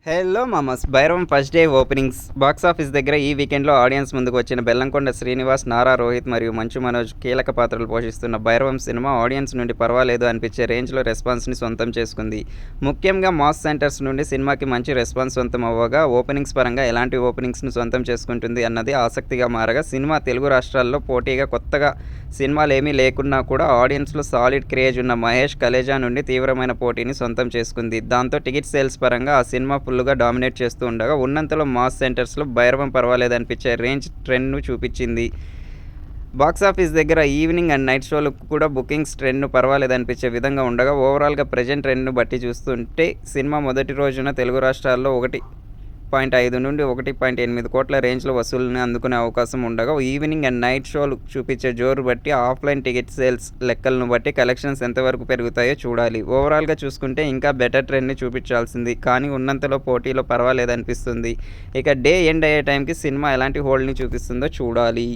Hello మామస్ Bhairavam first day openings box office దగ్గర ఈ వీకెండ్లో ఆడియన్స్ ముందుకు వచ్చిన బెల్లంకొండ శ్రీనివాస్, నారా రోహిత్ మరియు మంచు మనోజ్ కీలక పాత్రలు పోషిస్తున్న భైరవం సినిమా ఆడియన్స్ నుండి పర్వాలేదు అనిపించే రేంజ్లో రెస్పాన్స్ని సొంతం చేసుకుంది. ముఖ్యంగా మాస్ సెంటర్స్ నుండి సినిమాకి మంచి రెస్పాన్స్ సొంతం అవ్వగా ఓపెనింగ్స్ పరంగా ఎలాంటి ఓపెనింగ్స్ను సొంతం చేసుకుంటుంది అన్నది ఆసక్తిగా మారగా సినిమా తెలుగు రాష్ట్రాల్లో పోటీగా కొత్తగా సినిమాలేమీ లేకున్నా కూడా ఆడియన్స్లో సాలిడ్ క్రేజ్ ఉన్న మహేష్ కలేజా నుండి తీవ్రమైన పోటీని సొంతం చేసుకుంది. దాంతో టికెట్ సేల్స్ పరంగా ఆ సినిమా ఫుల్గా డామినేట్ చేస్తూ ఉండగా ఉన్నంతలో మాస్ సెంటర్స్లో భైరవం పర్వాలేదనిపించే రేంజ్ ట్రెండ్ను చూపించింది. బాక్సాఫీస్ దగ్గర ఈవినింగ్ అండ్ నైట్ షోలకు కూడా బుకింగ్స్ ట్రెండ్ను పర్వాలేదనిపించే విధంగా ఉండగా ఓవరాల్గా ప్రజెంట్ ట్రెండ్ను బట్టి చూస్తుంటే సినిమా మొదటి రోజున తెలుగు రాష్ట్రాల్లో 1.5 నుండి 1.8 కోట్ల రేంజ్లో వసూళ్లను అందుకునే అవకాశం ఉండగా ఈవినింగ్ అండ్ నైట్ షోలు చూపించే జోరు బట్టి ఆఫ్లైన్ టికెట్ సేల్స్ లెక్కలను బట్టి కలెక్షన్స్ ఎంతవరకు పెరుగుతాయో చూడాలి. ఓవరాల్గా చూసుకుంటే ఇంకా బెటర్ ట్రెండ్ని చూపించాల్సింది, కానీ ఉన్నంతలో పోటీలో పర్వాలేదనిపిస్తుంది. ఇక డే ఎండ్ అయ్యే టైంకి సినిమా ఎలాంటి హోల్డ్ని చూపిస్తుందో చూడాలి.